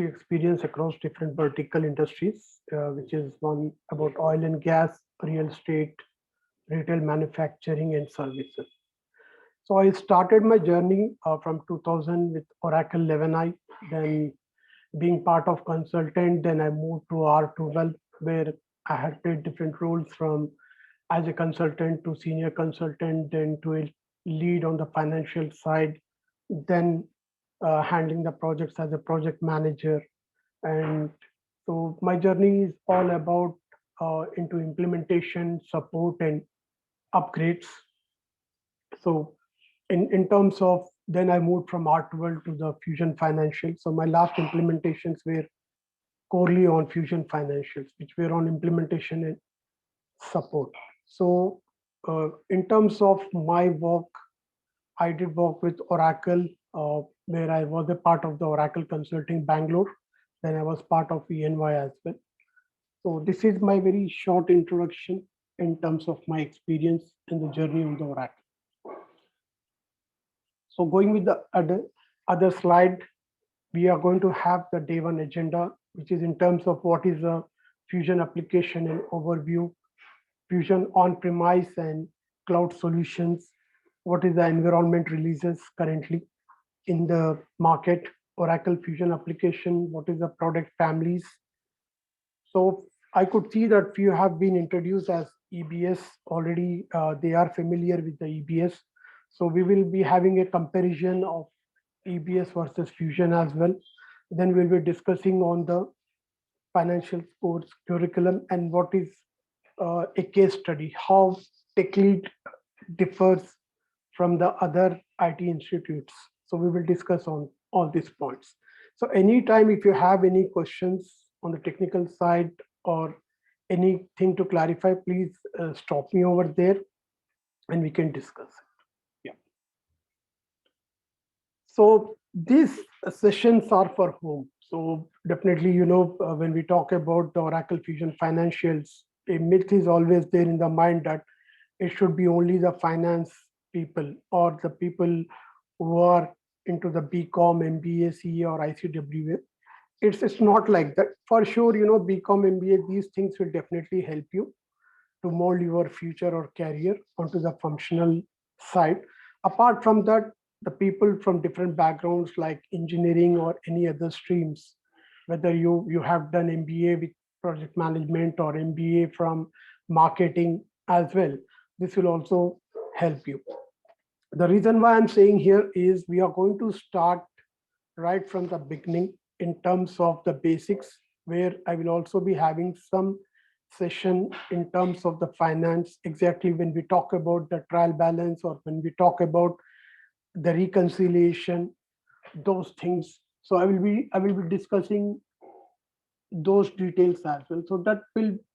experience across different vertical industries, which is one about oil and gas, real estate, retail manufacturing, and services. So I started my journey from 2000 with Oracle 11i, then being part of consultant, then I moved to R12, where I had played different roles from as a consultant to senior consultant, then to a lead on the financial side, then handling the projects as a project manager. And so my journey is all about into implementation, support, and upgrades. So in terms of then I moved from R12 to the Fusion Financial. So my last implementations were corely on Fusion Financials, which were on implementation and support. So in terms of my work, I did work with Oracle, where I was a part of the Oracle Consulting Bangalore. Then I was part of ENY as well. So this is my very short introduction in terms of my experience in the journey on the Oracle. So going with the other slide, we are going to have the day one agenda, which is in terms of what is a Fusion application and overview, Fusion on-premise and cloud solutions, what is the environment releases currently in the market, Oracle Fusion application, what is the product families. So I could see that few have been introduced as EBS already. They are familiar with the EBS. So we will be having a comparison of EBS versus Fusion as well. Then we'll be discussing on the financial sports curriculum and what is a case study, how tech lead differs from the other IT institutes. So we will discuss on all these points. So anytime if you have any questions on the technical side or anything to clarify, please stop me over there and we can discuss it. Yeah. So these sessions are for whom? So definitely, when we talk about the Oracle Fusion Financials, a myth is always there in the mind that it should be only the finance people or the people who are into the BCom, MBA, CA, or ICWA. It's not like that. For sure, BCom, MBA, these things will definitely help you to mold your future or career onto the functional side. Apart from that, the people from different backgrounds like engineering or any other streams, whether you have done MBA with project management or MBA from marketing as well, this will also help you. The reason why I'm saying here is we are going to start right from the beginning in terms of the basics, where I will also be having some session in terms of the finance, exactly when we talk about the trial balance or when we talk about the reconciliation, those things. So I will be discussing those details as well. So that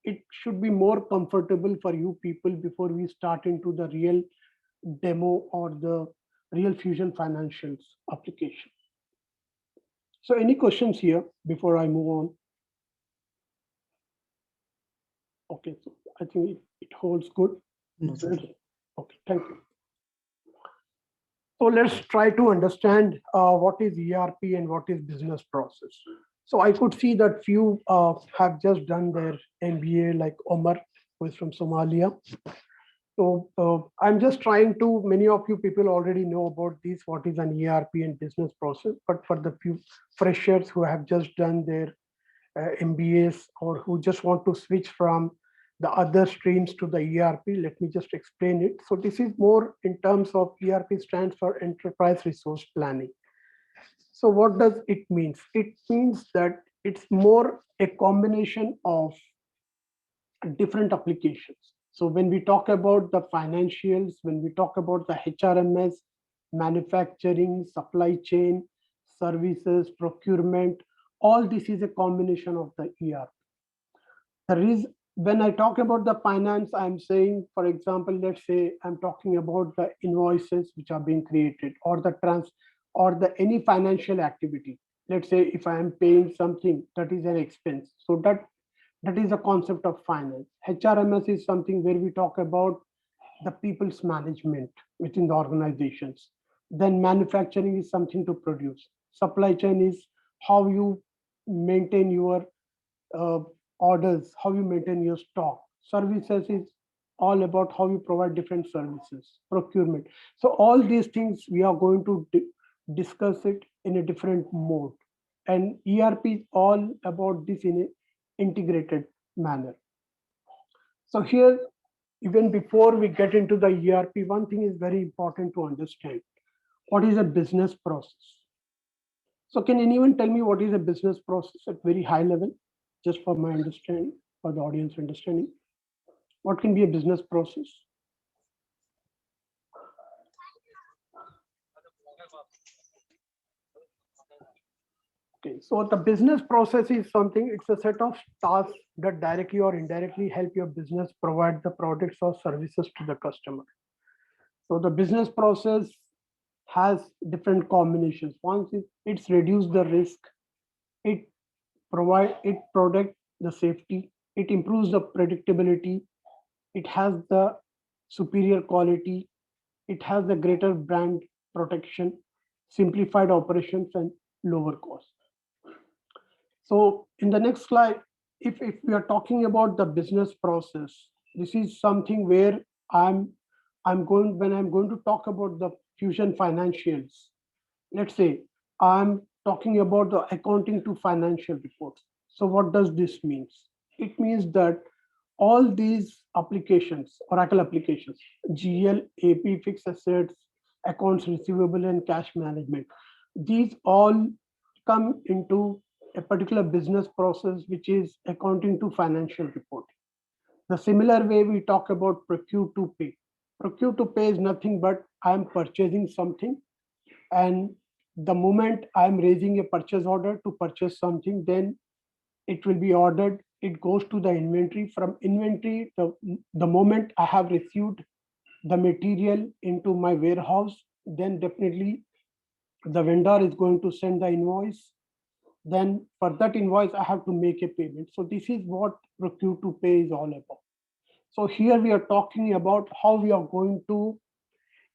it should be more comfortable for you people before we start into the real demo or the real Fusion Financials application. So any questions here before I move on? Okay, so I think it holds good. No, sir. Okay, thank you. So let's try to understand what is ERP and what is business process. So I could see that few have just done their MBA, like Omar, who is from Somalia. So I'm just trying to, many of you people already know about this, what is an ERP and business process, but for the few freshers who have just done their MBAs or who just want to switch from the other streams to the ERP, let me just explain it. So this is more in terms of ERP stands for Enterprise Resource Planning. So what does it mean? It means that it's more a combination of different applications. So when we talk about the financials, when we talk about the HRMS, manufacturing, supply chain, services, procurement, all this is a combination of the ERP. When I talk about the finance, I'm saying, for example, let's say I'm talking about the invoices which are being created or the any financial activity. Let's say if I am paying something that is an expense. So that is a concept of finance. HRMS is something where we talk about the people's management within the organizations. Then manufacturing is something to produce. Supply chain is how you maintain your orders, how you maintain your stock. Services is all about how you provide different services, procurement. So all these things we are going to discuss it in a different mode. And ERP is all about this in an integrated manner. So here, even before we get into the ERP, one thing is very important to understand. What is a business process? So can anyone tell me what is a business process at very high level, just for my understanding, for the audience understanding? What can be a business process? Okay, so the business process is something, it's a set of tasks that directly or indirectly help your business provide the products or services to the customer. So the business process has different combinations. One is it's reduce the risk, it it protect the safety, it improves the predictability, it has the superior quality, it has the greater brand protection, simplified operations, and lower cost. So in the next slide, if we are talking about the business process, this is something where I'm going when I'm going to talk about the Fusion financials. Let's say I'm talking about the accounting to financial reports. So what does this mean? It means that all these applications, Oracle applications, GL, AP, fixed assets, accounts receivable, and cash management, these all come into a particular business process, which is accounting to financial reporting. The similar way we talk about procure to pay. Procure to pay is nothing but I'm purchasing something, and the moment I'm raising a purchase order to purchase something, then it will be ordered, it goes to the inventory. From inventory, the moment I have received the material into my warehouse, then definitely the vendor is going to send the invoice. Then for that invoice, I have to make a payment. So this is what procure to pay is all about. So here we are talking about how we are going to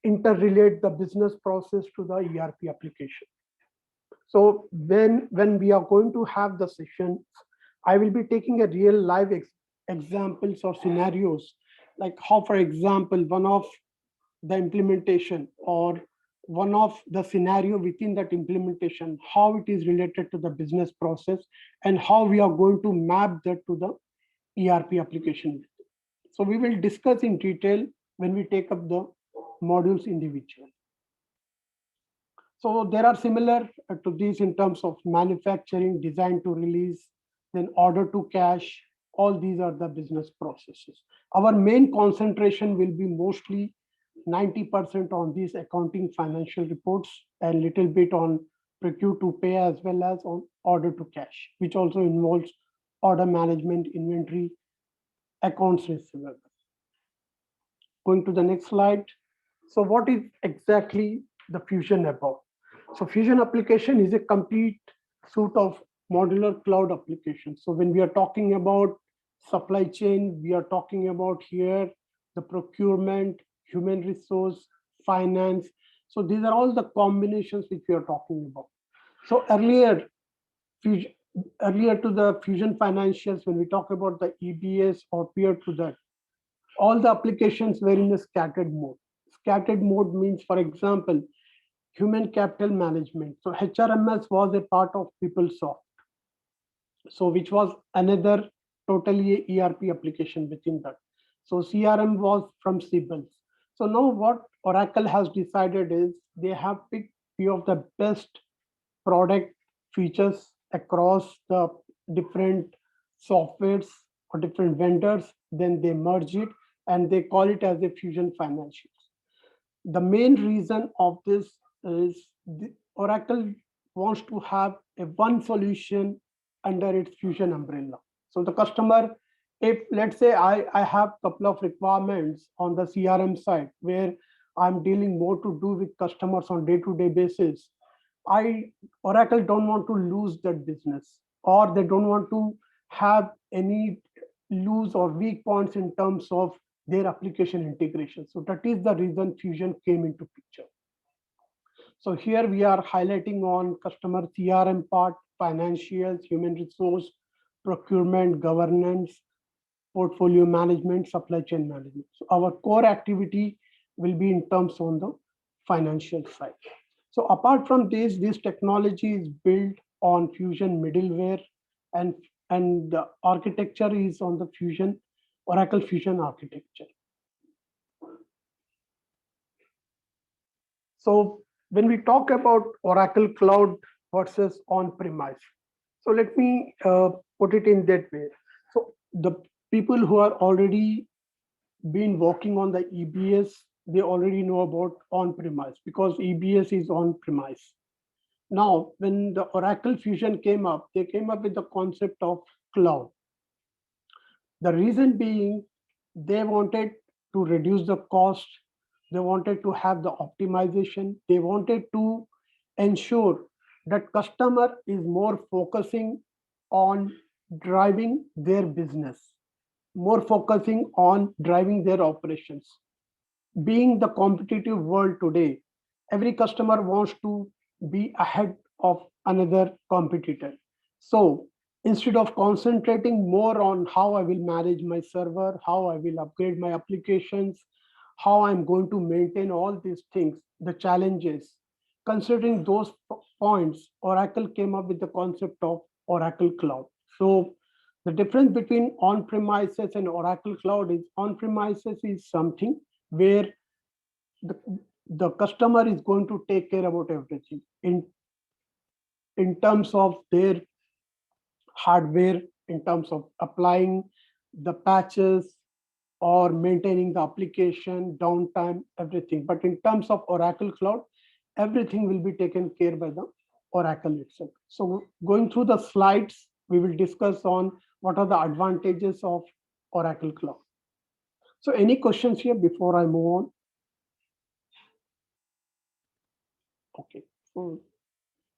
interrelate the business process to the ERP application. So when we are going to have the session, I will be taking a real live examples or scenarios, like how, for example, one of the implementation or one of the scenario within that implementation, how it is related to the business process and how we are going to map that to the ERP application. So we will discuss in detail when we take up the modules individually. So there are similar to these in terms of manufacturing, design to release, then order to cash. All these are the business processes. Our main concentration will be mostly 90% on these accounting financial reports and little bit on procure to pay as well as on order to cash, which also involves order management, inventory, accounts receivable. Going to the next slide. So what is exactly the Fusion about? So Fusion application is a complete suite of modular cloud applications. So when we are talking about supply chain, we are talking about here the procurement, human resource, finance. So these are all the combinations which we are talking about. So earlier to the Fusion financials, when we talk about the EBS or peer to that, all the applications were in a scattered mode. Scattered mode means, for example, human capital management. So HRMS was a part of PeopleSoft, so which was another totally ERP application within that. So CRM was from Siebel. So now what Oracle has decided is they have picked few of the best product features across the different softwares or different vendors, then they merge it and they call it as a Fusion Financials. The main reason of this is Oracle wants to have a one solution under its Fusion umbrella. So the customer, if let's say I have a couple of requirements on the CRM side where I'm dealing more to do with customers on day-to-day basis, Oracle don't want to lose that business, or they don't want to have any loose or weak points in terms of their application integration. So that is the reason Fusion came into picture. So here we are highlighting on customer CRM part, financials, human resource, procurement, governance, portfolio management, supply chain management. So our core activity will be in terms on the financial side. So apart from this technology is built on Fusion middleware, and the architecture is on the Fusion Oracle Fusion architecture. So when we talk about Oracle Cloud versus on-premise, so let me put it in that way. So the people who are already been working on the EBS, they already know about on-premise because EBS is on-premise. Now, when the Oracle Fusion came up, they came up with the concept of cloud. The reason being, they wanted to reduce the cost, they wanted to have the optimization, they wanted to ensure that customer is more focusing on driving their business, more focusing on driving their operations. Being the competitive world today, every customer wants to be ahead of another competitor. So instead of concentrating more on how I will manage my server, how I will upgrade my applications, how I'm going to maintain all these things, the challenges, considering those points, Oracle came up with the concept of Oracle Cloud. So the difference between on-premises and Oracle Cloud is on-premises is something where the, the customer is going to take care about everything in terms of their hardware, in terms of applying the patches or maintaining the application, downtime, everything. But in terms of Oracle Cloud, everything will be taken care by the Oracle itself. So going through the slides, we will discuss on what are the advantages of Oracle Cloud. So any questions here before I move on? Okay. So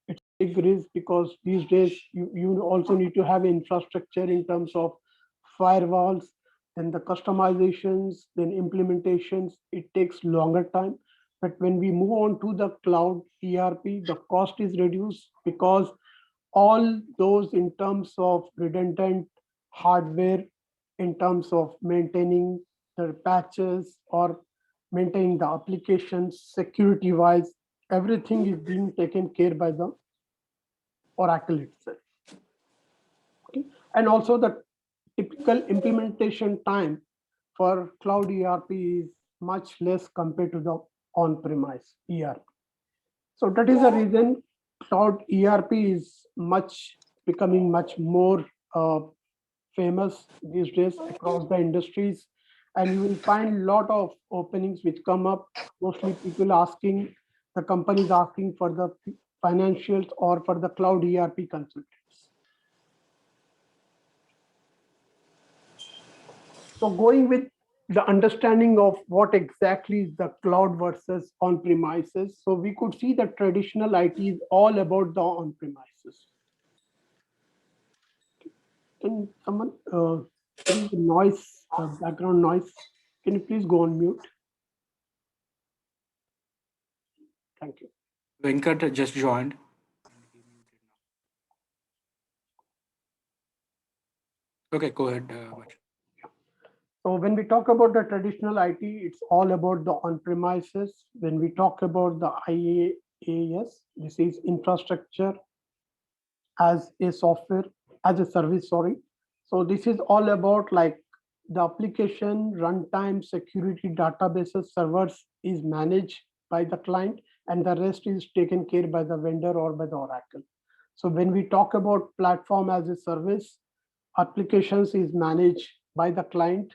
it's a big risk because these days you also need to have infrastructure in terms of firewalls, then the customizations, then implementations. It takes longer time. But when we move on to the cloud ERP, the cost is reduced because all those in terms of redundant hardware, in terms of maintaining the patches or maintaining the applications security wise, everything is being taken care by the Oracle itself. Okay. And also the typical implementation time for cloud ERP is much less compared to the on-premise ERP. So that is the reason cloud ERP is becoming much more famous these days across the industries. And you will find a lot of openings which come up, mostly people asking, the companies asking for the financials or for the cloud ERP consultants. So going with the understanding of what exactly is the cloud versus on-premises. So we could see that traditional IT is all about the on-premises. Can someone, there is a noise, background noise. Can you please go on mute? Thank you. Venkat just joined. Okay, go ahead. So when we talk about the traditional IT, it's all about the on-premises. When we talk about the IaaS, this is infrastructure as a software, as a service, sorry. So this is all about like the application, runtime, security, databases, servers is managed by the client, and the rest is taken care by the vendor or by the Oracle. So when we talk about platform as a service, applications is managed by the client,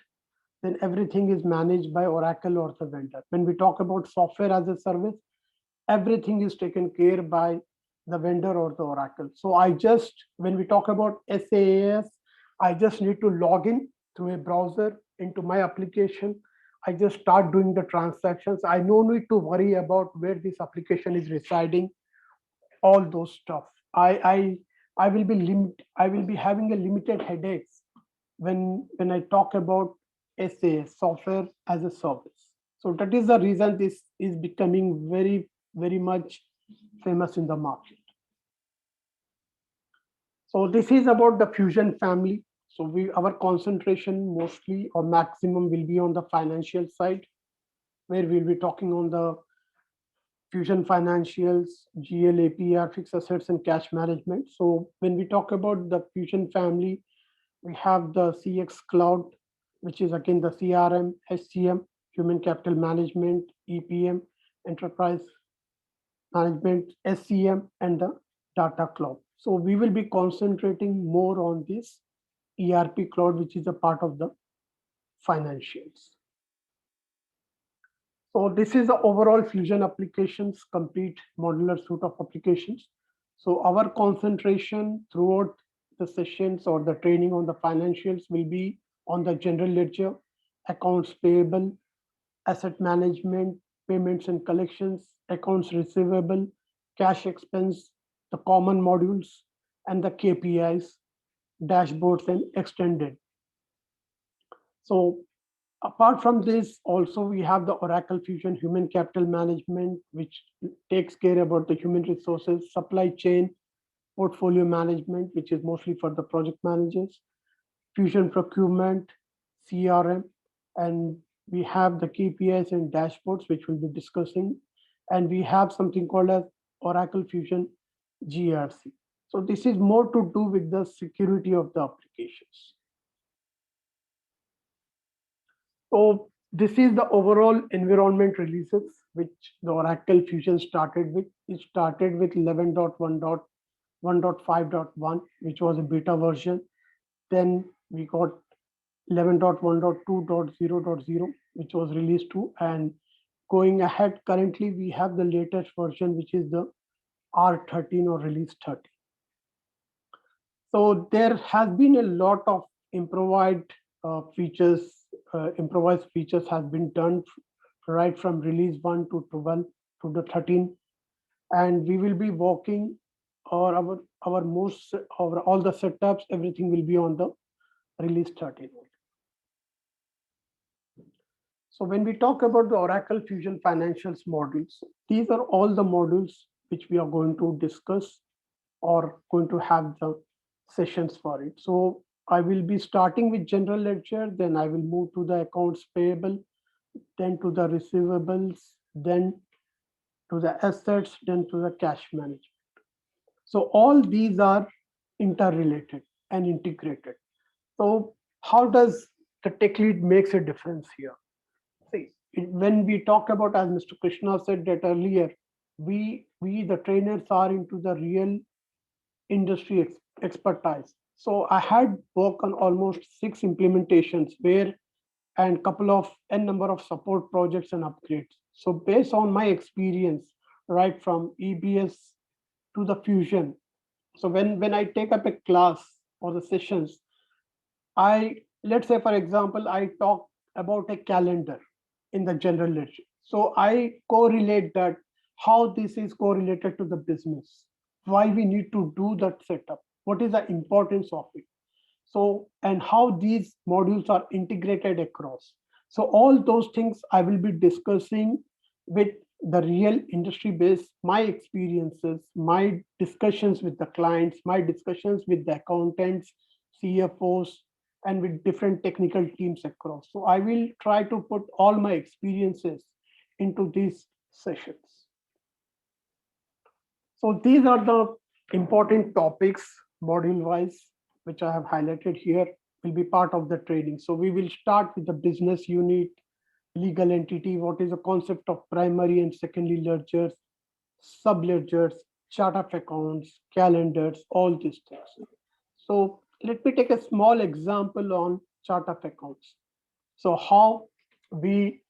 then everything is managed by Oracle or the vendor. When we talk about software as a service, everything is taken care by the vendor or the Oracle. So when we talk about SaaS, I just need to log in through a browser into my application. I just start doing the transactions. I no need to worry about where this application is residing, all those stuff. I will be having a limited headaches when I talk about SAS, software as a service. So that is the reason this is becoming very, very much famous in the market. So this is about the Fusion family. So our concentration mostly or maximum will be on the financial side, where we'll be talking on the Fusion financials, GL, APR, fixed assets, and cash management. So when we talk about the Fusion family, we have the CX Cloud, which is again the CRM, SCM, Human Capital Management, EPM, Enterprise Management, SCM, and the Data Cloud. So we will be concentrating more on this ERP Cloud, which is a part of the financials. So this is the overall Fusion applications, complete modular suite of applications. So our concentration throughout the sessions or the training on the financials will be on the general ledger, accounts payable, asset management, payments and collections, accounts receivable, cash expense, the common modules, and the KPIs, dashboards, and extended. So apart from this, also we have the Oracle Fusion Human Capital Management, which takes care about the human resources, supply chain, portfolio management, which is mostly for the project managers, Fusion Procurement, CRM, and we have the KPIs and dashboards, which we'll be discussing. And we have something called as Oracle Fusion GRC. So this is more to do with the security of the applications. So this is the overall environment releases which the Oracle Fusion started with. It started with 11.1.1.5.1, which was a beta version. Then we got 11.1.2.0.0, which was released to, and going ahead, currently we have the latest version, which is the R13 or release 30. So there has been a lot of improvised features has been done right from release 1 to 12 to the 13, and we will be working or our most or all the setups, everything will be on the release 13. So when we talk about the Oracle Fusion Financials modules, these are all the modules which we are going to discuss or going to have the sessions for it. So I will be starting with general ledger, then I will move to the accounts payable, then to the receivables, then to the assets, then to the cash management. So all these are interrelated and integrated. So how does the tech lead makes a difference here? See, when we talk about, as Mr. Krishna said that earlier, we the trainers are into the real industry expertise. So I had worked on almost 6 implementations where and couple of n number of support projects and upgrades. So based on my experience, right from EBS to the Fusion. So when I take up a class or the sessions, let's say for example, I talk about a calendar in the general ledger. So I correlate that how this is correlated to the business, why we need to do that setup, what is the importance of it. So, and how these modules are integrated across. So all those things I will be discussing with the real industry base, my experiences, my discussions with the clients, my discussions with the accountants, CFOs, and with different technical teams across. So I will try to put all my experiences into these sessions. So these are the important topics module wise, which I have highlighted here, will be part of the training. So we will start with the business unit, legal entity, what is the concept of primary and secondary ledgers, sub ledgers, chart of accounts, calendars, all these things. So let me take a small example on chart of accounts. So how we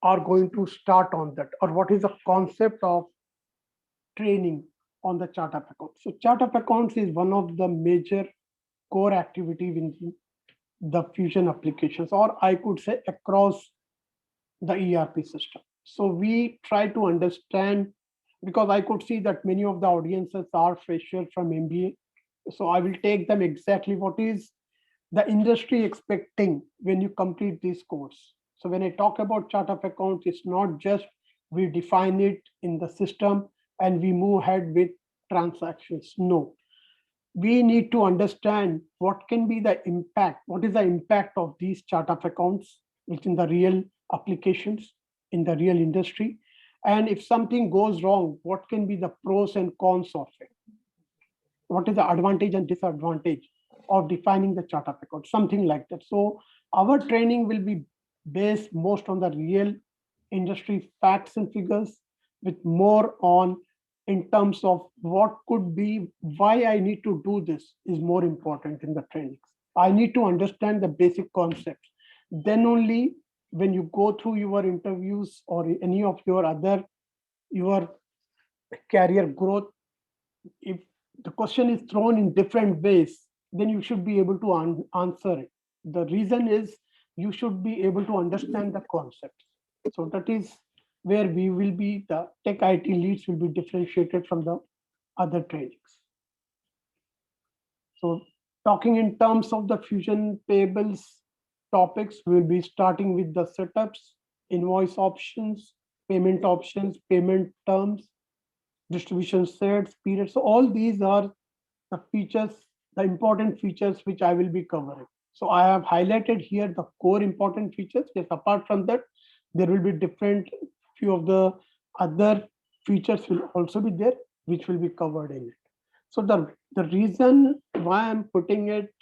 are going to start on that, or what is the concept of training on the chart of accounts. So chart of accounts is one of the major core activity within the Fusion applications, or I could say across the ERP system. So we try to understand, because I could see that many of the audiences are fresher from MBA. So I will take them exactly what is the industry expecting when you complete this course. So when I talk about chart of accounts, it's not just we define it in the system and we move ahead with transactions. No, we need to understand what can be the impact, what is the impact of these chart of accounts within the real applications in the real industry. And if something goes wrong, what can be the pros and cons of it? What is the advantage and disadvantage of defining the chart of account, something like that. So our training will be based most on the real industry facts and figures, with more on in terms of what could be, why I need to do this is more important in the trainings. I need to understand the basic concepts. Then only when you go through your interviews or any of your other your career growth, if the question is thrown in different ways, then you should be able to answer it. The reason is you should be able to understand the concepts. So that is where we will be, the tech IT leads will be differentiated from the other trainings. So talking in terms of the fusion payables topics, we'll be starting with the setups, invoice options, payment terms, distribution sets, periods. So all these are the features, the important features which I will be covering. So I have highlighted here the core important features. Yes, apart from that, there will be different few of the other features will also be there, which will be covered in it. So the reason why I'm putting it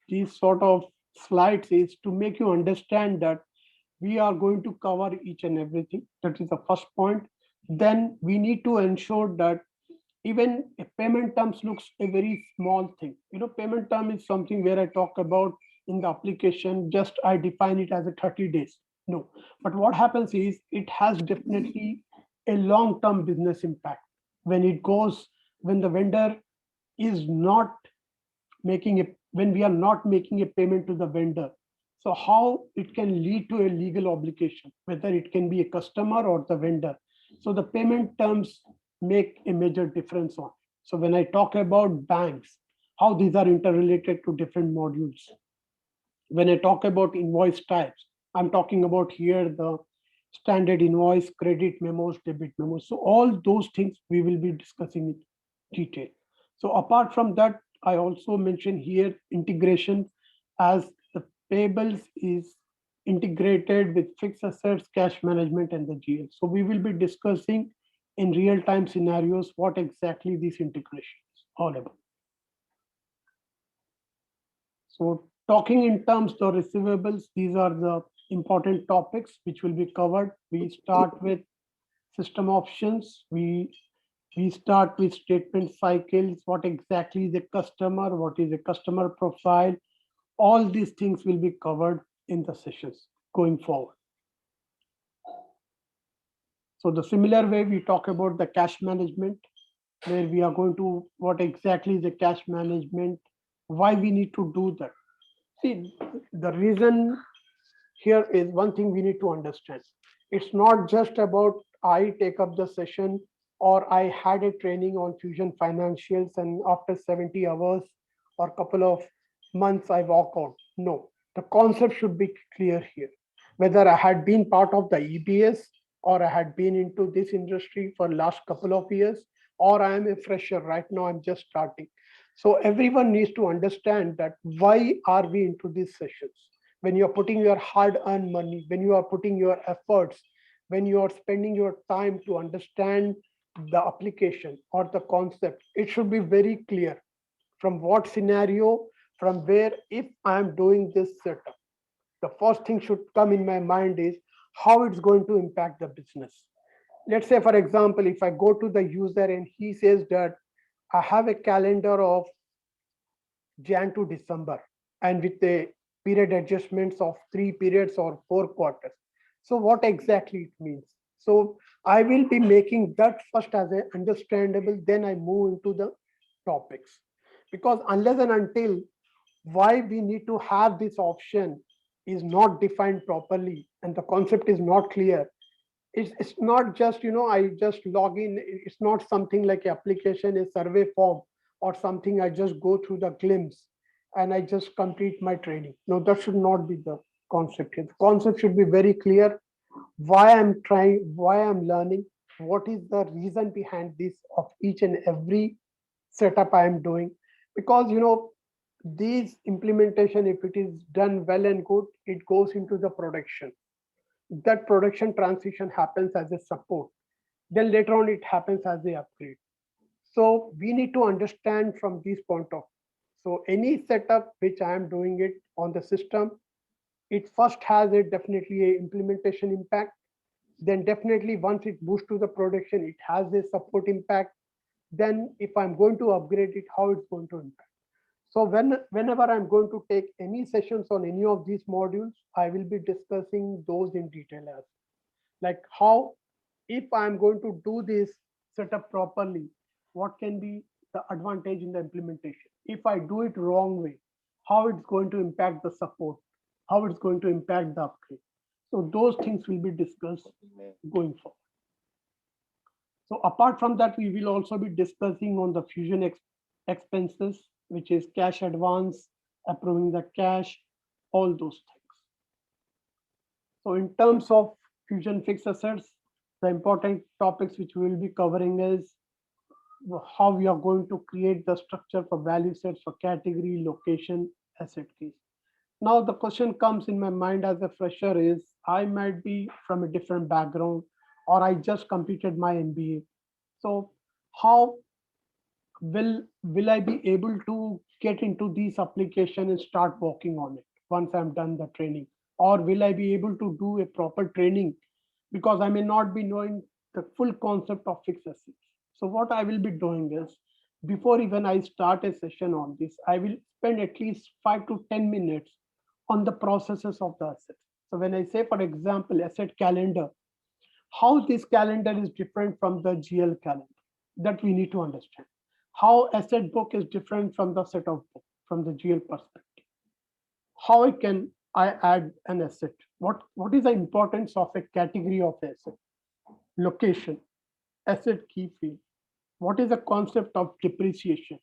these sort of slides is to make you understand that we are going to cover each and everything. That is the first point. Then we need to ensure that even a payment terms looks a very small thing. Payment term is something where I talk about in the application, just I define it as a 30 days. No, but what happens is it has definitely a long-term business impact when it goes, when the vendor is not when we are not making a payment to the vendor. So how it can lead to a legal obligation, whether it can be a customer or the vendor. So the payment terms make a major difference on. So when I talk about banks, how these are interrelated to different modules. When I talk about invoice types, I'm talking about here the standard invoice, credit memos, debit memos. So all those things we will be discussing in detail. So apart from that, I also mentioned here integration, as the payables is integrated with fixed assets, cash management, and the GL. So we will be discussing in real-time scenarios what exactly this integration is all about. So talking in terms of receivables, these are the important topics which will be covered. We start with system options. We start with statement cycles, what exactly is a customer, what is a customer profile. All these things will be covered in the sessions going forward. So the similar way we talk about the cash management, where we are going to what exactly is the cash management, why we need to do that. See, the reason here is one thing we need to understand. It's not just about I take up the session or I had a training on Fusion Financials and after 70 hours or couple of months I walk out. No, the concept should be clear here. Whether I had been part of the EBS or I had been into this industry for last couple of years, or I am a fresher right now, I'm just starting. So everyone needs to understand that why are we into these sessions? When you are putting your hard earned money, when you are putting your efforts, when you are spending your time to understand the application or the concept, it should be very clear from what scenario, from where, if I am doing this setup, the first thing should come in my mind is how it's going to impact the business. Let's say, for example, if I go to the user and he says that I have a calendar of Jan to December, and with the period adjustments of 3 periods or 4 quarters. So what exactly it means? So I will be making that first as a understandable, then I move into the topics. Because unless and until why we need to have this option is not defined properly and the concept is not clear, it's not just I just log in, it's not something like application, a survey form or something I just go through the glimpse and I just complete my training. No, that should not be the concept here. The concept should be very clear, why I'm trying, why I'm learning, what is the reason behind this of each and every setup I am doing, because these implementation, if it is done well and good, it goes into the production. That production transition happens as a support, then later on it happens as a upgrade. So we need to understand from this point of, so any setup which I am doing it on the system, it first has a definitely a implementation impact, then definitely once it moves to the production, it has a support impact. Then if I'm going to upgrade it, how it's going to impact. So whenever I'm going to take any sessions on any of these modules, I will be discussing those in detail as like how, if I'm going to do this setup properly, what can be the advantage in the implementation. If I do it wrong way, how it's going to impact the support, how it's going to impact the upgrade. So those things will be discussed going forward. So apart from that, we will also be discussing on the fusion expenses, which is cash advance, approving the cash, all those things. So in terms of fusion fixed assets, the important topics which we will be covering is how we are going to create the structure for value sets for category, location, asset keys. Now the question comes in my mind as a fresher is, I might be from a different background, or I just completed my MBA. So how will I be able to get into these application and start working on it once I'm done the training? Or will I be able to do a proper training because I may not be knowing the full concept of fixed assets? So what I will be doing is, before even I start a session on this, I will spend at least 5 to 10 minutes on the processes of the assets. So when I say, for example, asset calendar, how this calendar is different from the GL calendar, that we need to understand. How asset book is different from the set of book from the GL perspective. How I add an asset? What is the importance of a category of asset? Location, asset key field. What is the concept of depreciation?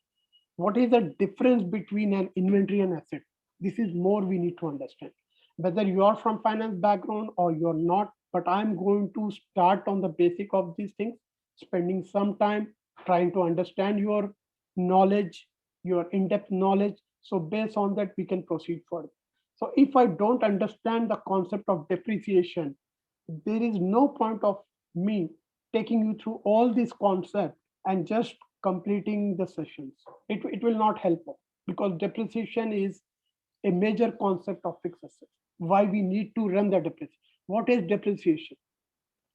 What is the difference between an inventory and asset? This is more we need to understand. Whether you are from finance background or you're not, but I'm going to start on the basic of these things, spending some time trying to understand your knowledge, your in-depth knowledge. So based on that, we can proceed further. So if I don't understand the concept of depreciation, there is no point of me taking you through all these concepts and just completing the sessions. It will not help us because depreciation is a major concept of fixed assets. Why we need to run the depreciation? What is depreciation?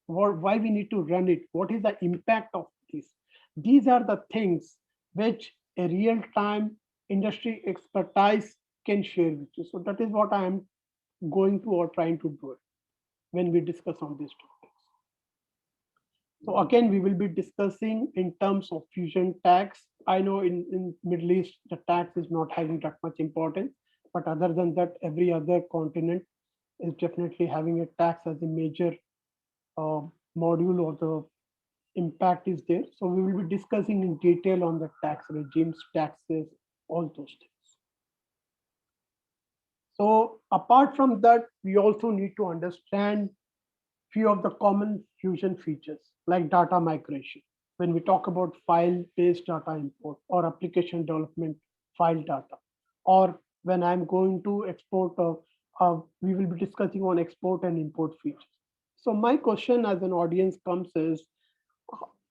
Why we need to run it? What is the impact of this? These are the things which a real-time industry expertise can share with you. So that is what I am going to or trying to do it when we discuss on these topics. So again, we will be discussing in terms of fusion tax. I know in Middle East, the tax is not having that much importance, but other than that, every other continent is definitely having a tax as a major uh, module, or the impact is there. So we will be discussing in detail on the tax regimes, taxes, all those things. So apart from that, we also need to understand few of the common fusion features like data migration. When we talk about file-based data import or application development file data, or when I'm going to export, we will be discussing on export and import features. So my question as an audience comes is,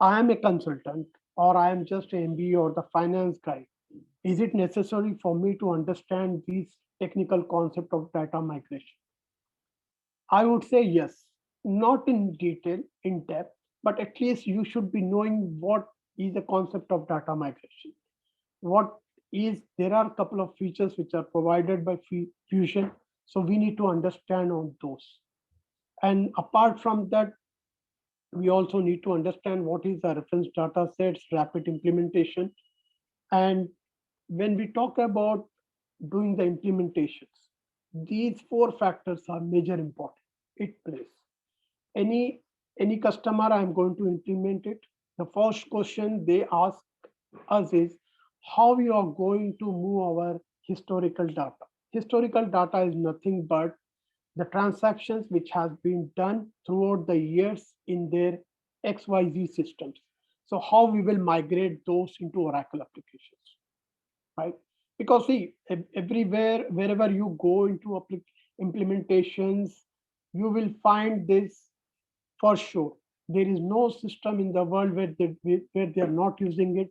I am a consultant or I am just an MBA or the finance guy. Is it necessary for me to understand these technical concept of data migration? I would say yes, not in detail, in depth, but at least you should be knowing what is the concept of data migration. What is, there are a couple of features which are provided by Fusion, so we need to understand on those. And apart from that, we also need to understand what is the reference data sets, rapid implementation. And when we talk about doing the implementations, these four factors are major important. It plays. Any any customer I'm going to implement it, the first question they ask us is how we are going to move our historical data. Historical data is nothing but the transactions which has been done throughout the years in their XYZ systems. So how we will migrate those into Oracle applications. right? Because see, everywhere, wherever you go into implementations, you will find this for sure. There is no system in the world where they are not using it.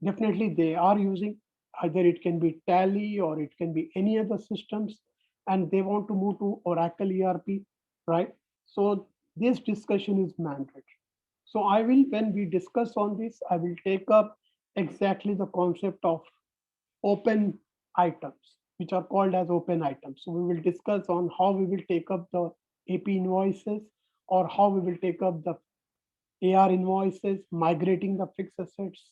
Definitely, they are using, either it can be Tally or it can be any other systems, and they want to move to Oracle ERP, right? So this discussion is mandatory. So I will, when we discuss on this, I will take up exactly the concept of open items, which are called as open items. So we will discuss on how we will take up the AP invoices, or how we will take up the AR invoices, migrating the fixed assets.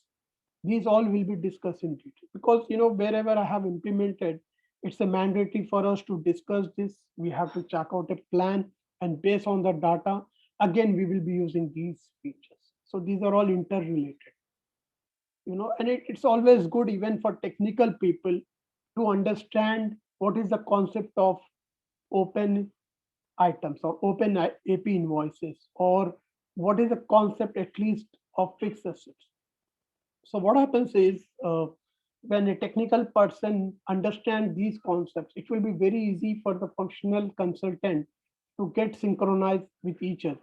These all will be discussed in detail, because wherever I have implemented, it's a mandatory for us to discuss this. We have to check out a plan, and based on the data, again we will be using these features. So these are all interrelated, and it's always good even for technical people to understand what is the concept of open items or open AP invoices, or what is the concept at least of fixed assets. So what happens is, when a technical person understands these concepts, it will be very easy for the functional consultant to get synchronized with each other.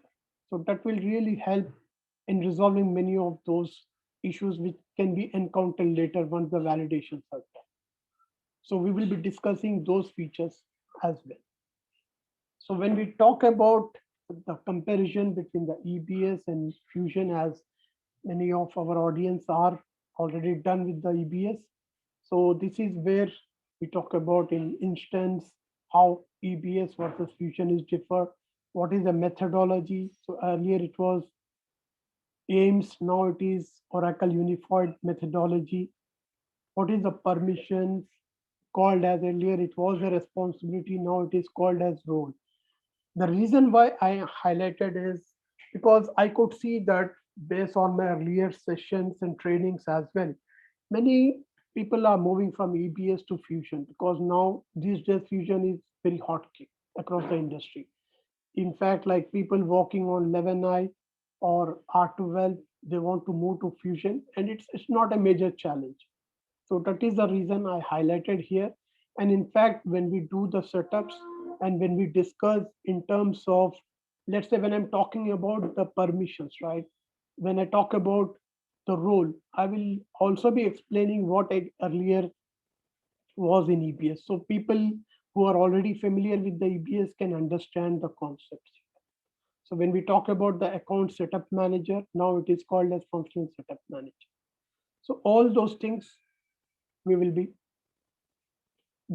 So that will really help in resolving many of those issues which can be encountered later once the validations are done. So we will be discussing those features as well. So when we talk about the comparison between the EBS and Fusion, as many of our audience are already done with the EBS, so this is where we talk about in instance how EBS versus Fusion is differ. What is the methodology? So earlier it was AIMS, now it is Oracle Unified Methodology. What is the permissions? Called as earlier it was a responsibility, now it is called as role. The reason why I highlighted is because I could see that based on my earlier sessions and trainings as well, many people are moving from EBS to Fusion, because now these days Fusion is very hot across the industry. In fact, like people working on 11i or R12, they want to move to Fusion, and it's not a major challenge. So that is the reason I highlighted here. And in fact, when we do the setups and when we discuss in terms of, let's say, when I'm talking about the permissions, right? When I talk about the role, I will also be explaining what I earlier was in EBS. So people who are already familiar with the EBS can understand the concepts. So when we talk about the account setup manager, now it is called as functional setup manager. So all those things we will be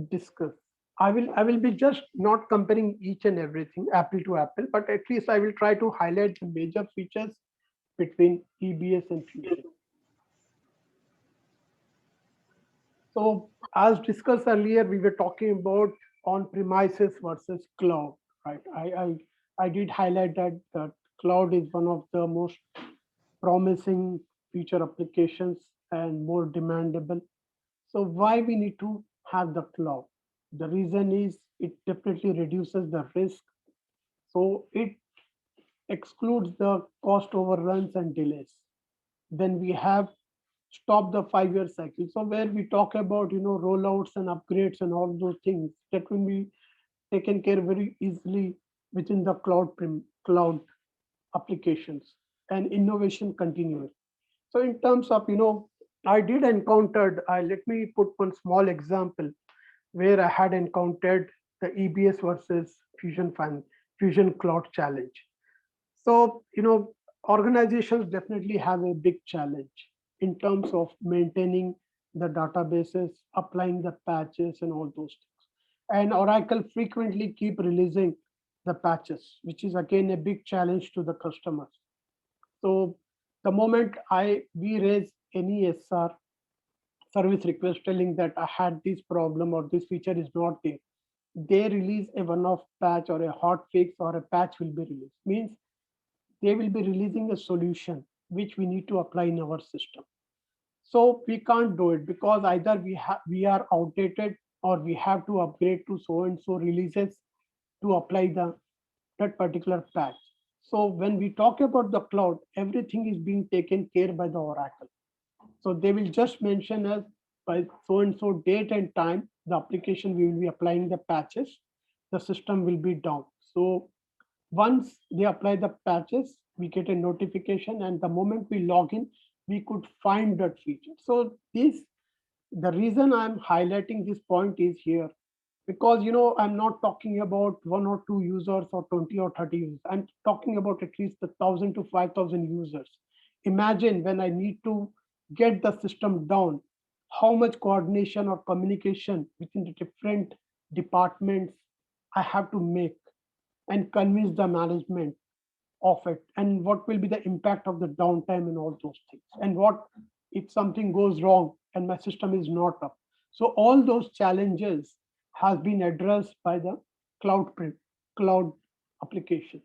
discuss. I will be just not comparing each and everything apple to apple, but at least I will try to highlight the major features between EBS and Fusion. So as discussed earlier, we were talking about on-premises versus cloud, right? I did highlight that cloud is one of the most promising future applications and more demandable. So why we need to have the cloud? The reason is it definitely reduces the risk. So it excludes the cost overruns and delays. Then we have stop the 5 year cycle. So where we talk about rollouts and upgrades and all those things, that will be taken care very easily within the cloud applications, and innovation continues. So in terms of I did encountered. Let me put one small example where I had encountered the EBS versus Fusion Cloud challenge. So, organizations definitely have a big challenge in terms of maintaining the databases, applying the patches, and all those things. And Oracle frequently keep releasing the patches, which is again a big challenge to the customers. So the moment we raise any SR service request telling that I had this problem or this feature is not there, they release a one-off patch or a hot fix or a patch will be released. Means they will be releasing a solution which we need to apply in our system. So we can't do it because either we are outdated, or we have to upgrade to so and so releases to apply that particular patch. So when we talk about the cloud, everything is being taken care by the Oracle. So they will just mention us by so and so date and time, the application we will be applying the patches, the system will be down. So once they apply the patches, we get a notification, and the moment we log in, we could find that feature. So this, the reason I'm highlighting this point is here, because I'm not talking about one or two users or 20 or 30 users. I'm talking about at least 1,000 to 5,000 users. Imagine when I need to get the system down, how much coordination or communication within the different departments I have to make and convince the management of it, and what will be the impact of the downtime and all those things, and what if something goes wrong and my system is not up. So all those challenges has been addressed by the cloud applications.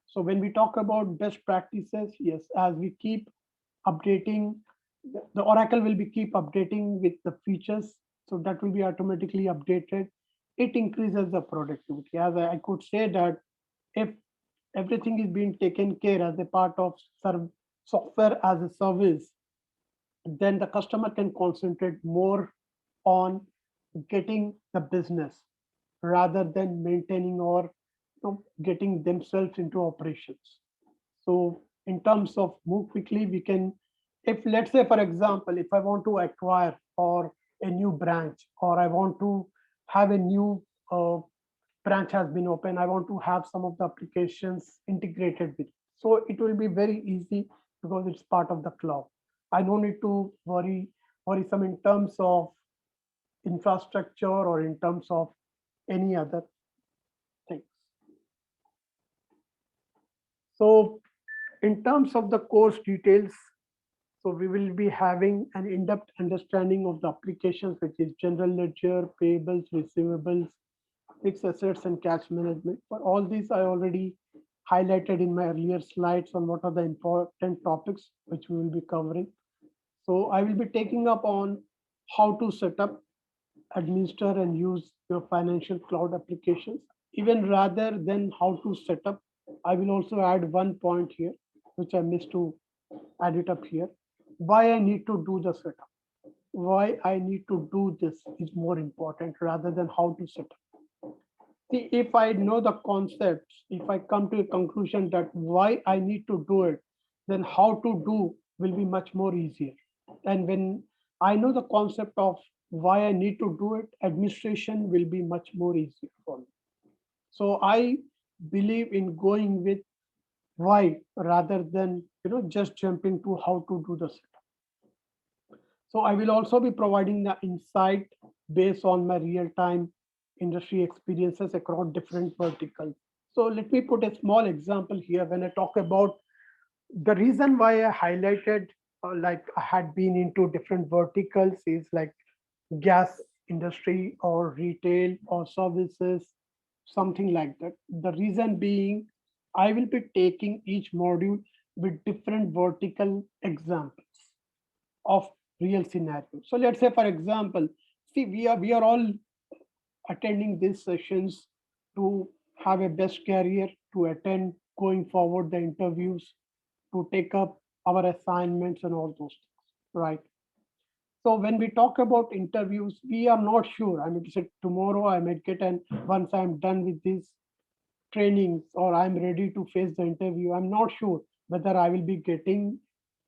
So when we talk about best practices, yes, as we keep updating, the Oracle will be keep updating with the features, so that will be automatically updated. It increases the productivity. As I could say that if everything is being taken care as a part of software as a service, then the customer can concentrate more on getting the business rather than maintaining or getting themselves into operations. So in terms of move quickly, we can, if let's say for example, if I want to acquire or a new branch, or I want to have a new branch has been open, I want to have some of the applications integrated with. So it will be very easy because it's part of the cloud. I don't need to worry some in terms of infrastructure or in terms of any other things. So in terms of the course details, so we will be having an in-depth understanding of the applications, which is general ledger, payables, receivables, fixed assets, and cash management. For all these, I already highlighted in my earlier slides on what are the important topics which we will be covering. So I will be taking up on how to set up, administer, and use your financial cloud applications. Even rather than how to set up, I will also add one point here, which I missed to add it up here. Why I need to do the setup. Why I need to do this is more important rather than how to set up. See, if I know the concepts, if I come to a conclusion that why I need to do it, then how to do will be much more easier. And when I know the concept of why I need to do it, administration will be much more easier for me. So I believe in going with why rather than just jumping to how to do the setup. So I will also be providing the insight based on my real-time industry experiences across different verticals. So let me put a small example here. When I talk about the reason why I highlighted, like I had been into different verticals, is like gas industry or retail or services, something like that. The reason being, I will be taking each module with different vertical examples of real scenarios. So let's say, for example, see, we are all attending these sessions to have a best career, to attend going forward the interviews, to take up our assignments and all those things, right? So when we talk about interviews, we are not sure. I mean, to say tomorrow I might get, and once I'm done with these trainings or I'm ready to face the interview, I'm not sure whether I will be getting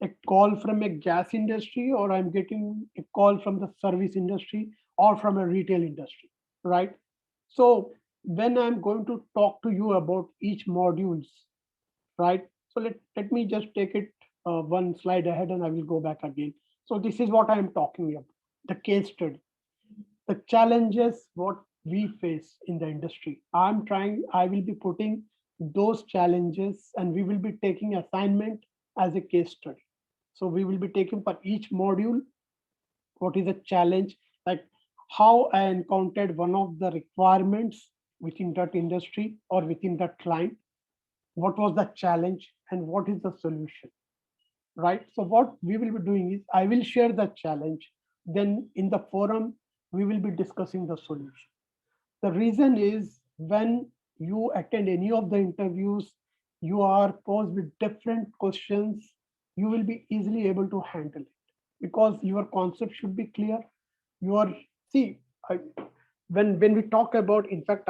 a call from a gas industry or I'm getting a call from the service industry or from a retail industry, right? So when I'm going to talk to you about each modules, right? So let me just take it one slide ahead and I will go back again. So this is what I'm talking about, the case study, the challenges what we face in the industry. I will be putting those challenges and we will be taking assignment as a case study. So we will be taking for each module what is a challenge, like how I encountered one of the requirements within that industry or within that client, what was the challenge and what is the solution, right? So what we will be doing is I will share the challenge, then in the forum we will be discussing the solution. The reason is when you attend any of the interviews, you are posed with different questions, you will be easily able to handle it because your concept should be clear, You are, see, I, when we talk about, in fact,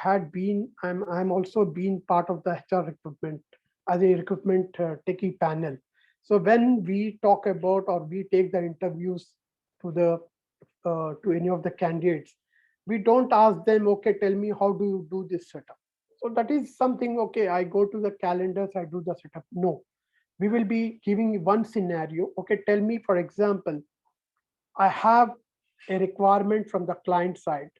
I'm also been part of the HR recruitment as a recruitment techie panel. So when we talk about or we take the interviews to the to any of the candidates, we don't ask them, okay, tell me how do you do this setup. So that is something, okay, I go to the calendars, I do the setup. No, we will be giving one scenario. Okay, tell me, for example, I have a requirement from the client side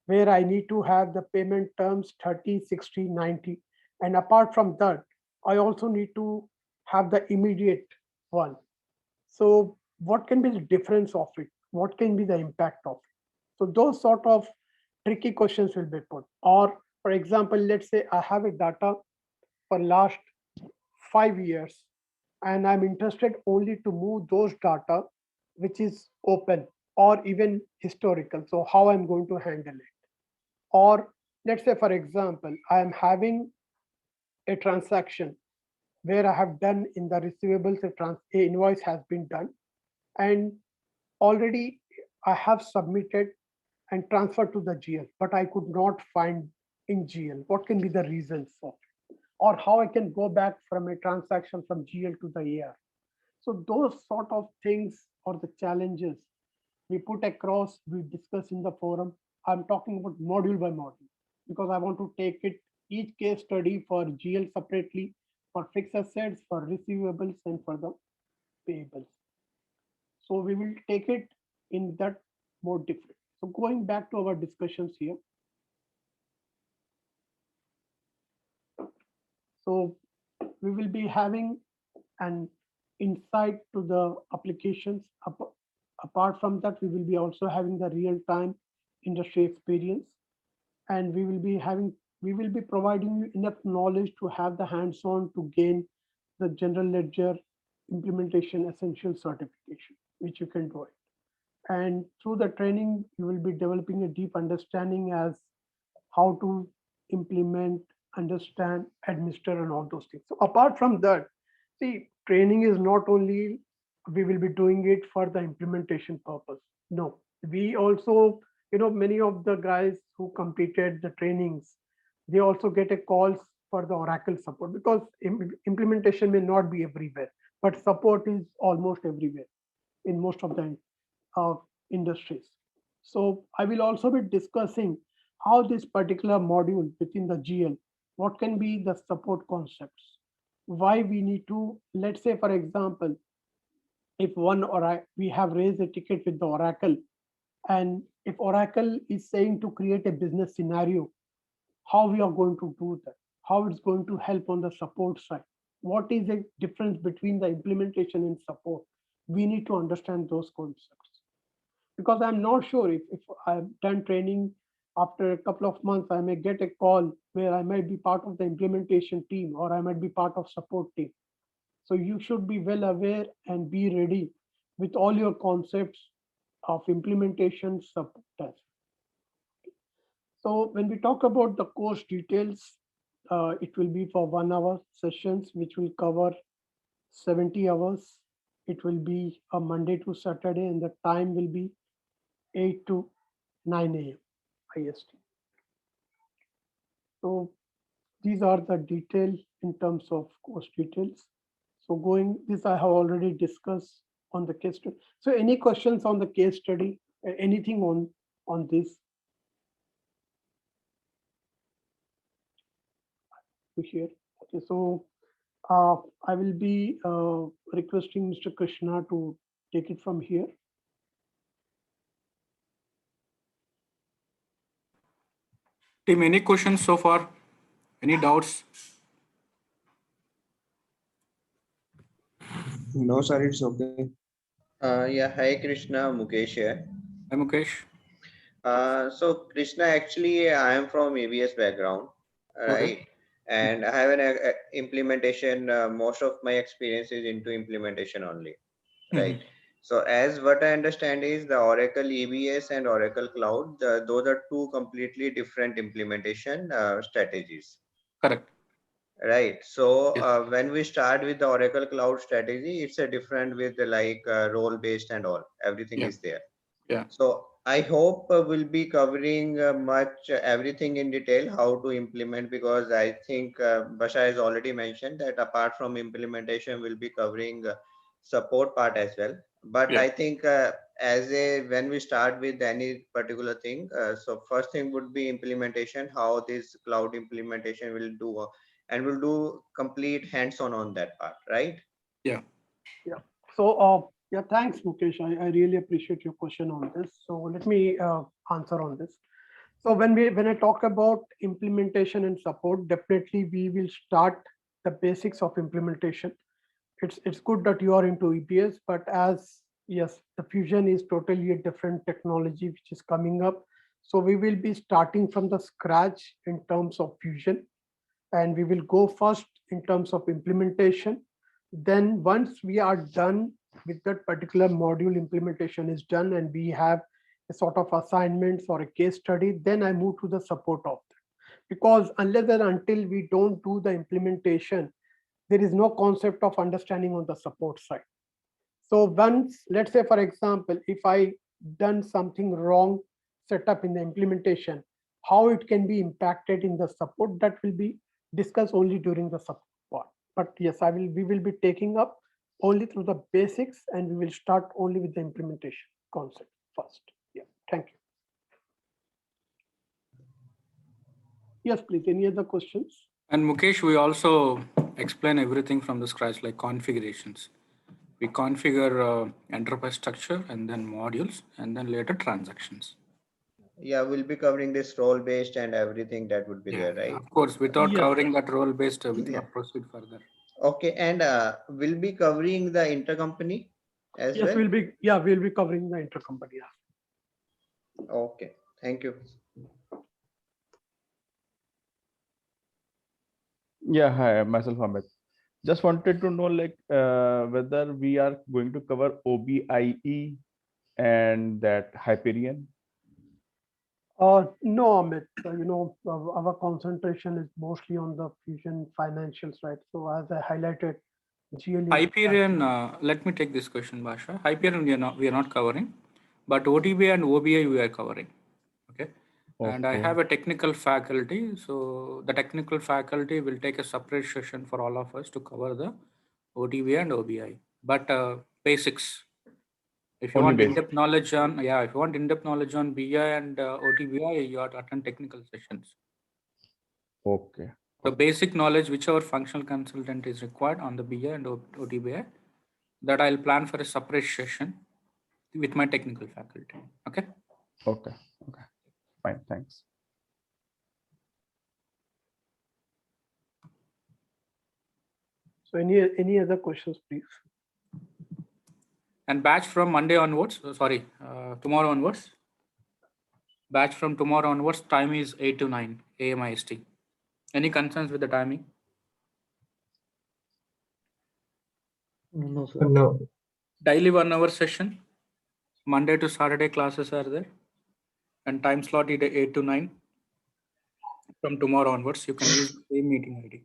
where I need to have the payment terms 30, 60, 90. And apart from that, I also need to have the immediate one. So what can be the difference of it? What can be the impact of it? So those sort of tricky questions will be put. Or for example, let's say I have a data for last 5 years and I'm interested only to move those data which is open or even historical. So how I'm going to handle it? Or let's say, for example, I am having a transaction where I have done in the receivables, a invoice has been done, and already I have submitted and transferred to the GL, but I could not find in GL. What can be the reasons of it? Or how I can go back from a transaction from GL to the AR. So those sort of things or the challenges we put across, we discuss in the forum. I'm talking about module by module because I want to take it each case study for GL separately, for fixed assets, for receivables, and for the payables. So we will take it in that more different. So going back to our discussions here. So we will be having an insight to the applications. Apart from that, we will be also having the real-time industry experience, and we will be providing you enough knowledge to have the hands-on to gain the general ledger implementation essential certification, which you can do it. And through the training, you will be developing a deep understanding as how to implement, understand, administer, and all those things. So apart from that, see, training is not only we will be doing it for the implementation purpose. No, we also, many of the guys who completed the trainings, they also get a calls for the Oracle support because implementation may not be everywhere, but support is almost everywhere in most of the uh, industries. So I will also be discussing how this particular module within the GL, what can be the support concepts, why we need to, let's say, for example, if we have raised a ticket with the Oracle, and if Oracle is saying to create a business scenario, how we are going to do that, how it's going to help on the support side, what is the difference between the implementation and support. We need to understand those concepts because I'm not sure if I've done training after a couple of months, I may get a call where I might be part of the implementation team or I might be part of support team. So you should be well aware and be ready with all your concepts of implementation support test. So when we talk about the course details, it will be for 1 hour sessions, which will cover 70 hours. It will be a Monday to Saturday, and the time will be 8 to 9 a.m. IST. So these are the details in terms of course details. So going this I have already discussed on the case study. So any questions on the case study? Anything on this to share? Okay, so I will be requesting Mr. Krishna to take it from here. Team, any questions so far? Any doubts? No, sir, it's okay. Yeah, hi Krishna, Mukesh here. Hi, Mukesh. So Krishna, actually, I am from ABS background, Okay. right? And I have an implementation. Most of my experience is into implementation only, Mhm. right? So as what I understand is the Oracle EBS and Oracle Cloud, those are two completely different implementation strategies. Correct. Right. So Yes. when we start with the Oracle Cloud strategy, it's a different with the like role based and all. Everything Yeah. is there. Yeah. So I hope we'll be covering everything in detail, how to implement, because I think Basha has already mentioned that apart from implementation, we'll be covering support part as well. But Yeah. I think when we start with any particular thing, so first thing would be implementation, how this cloud implementation will do, and we'll do complete hands-on on that part, right? Yeah. Yeah. So, yeah, thanks, Mukesh. I really appreciate your question on this. So let me answer on this. So when I talk about implementation and support, definitely we will start the basics of implementation. It's good that you are into EPS, but as yes, the fusion is totally a different technology which is coming up. So we will be starting from the scratch in terms of fusion, and we will go first in terms of implementation. Then once we are done with that particular module, implementation is done and we have a sort of assignments or a case study, then I move to the support of that. Because unless and until we don't do the implementation, there is no concept of understanding on the support side. So once, let's say for example, if I done something wrong set up in the implementation, how it can be impacted in the support, that will be discussed only during the support part. But yes, we will be taking up only through the basics, and we will start only with the implementation concept first. Yeah, thank you. Yes, please. Any other questions? And Mukesh, we also explain everything from the scratch, like configurations. We configure enterprise structure and then modules and then later transactions. Yeah, we'll be covering this role-based and everything that would be Yeah, there, right? of course, without Yes. covering that role based, we Yeah. cannot proceed further. Okay, and we'll be covering the intercompany as Yes, well. we'll be covering the intercompany. Yeah. Okay, thank you. Yeah, hi, myself Amit. Just wanted to know like whether we are going to cover OBIE and that Hyperion. No, Amit, our concentration is mostly on the fusion financials, right? So as I highlighted, GL is Hyperion, let me take this question, Basha. Hyperion, we are not covering, but OTBI and OBI we are covering. Okay. And I Okay. have a technical faculty. So the technical faculty will take a separate session for all of us to cover the OTBI and OBI. But basics. If you Only want basic. in-depth knowledge on, yeah, if you want in-depth knowledge on BI and OTBI, you have to attend technical sessions. Okay. The basic knowledge, whichever functional consultant is required on the BI and OTBI, that I'll plan for a separate session with my technical faculty. Okay. Okay. Okay. Fine. Thanks. so any other questions, please? And batch from Monday onwards, tomorrow onwards. Batch from tomorrow onwards, time is 8 to 9 a.m. IST. Any concerns with the timing? No, sir. No. Daily 1 hour session. Monday to Saturday classes are there. And time slot is 8 to 9. From tomorrow onwards, you can use the same meeting ID.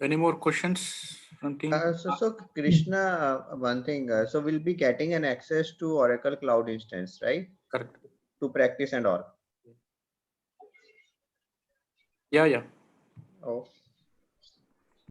Any more questions from team? So Krishna, one thing. So we'll be getting an access to Oracle Cloud instance, right? Correct. To practice and all. Yeah. Oh,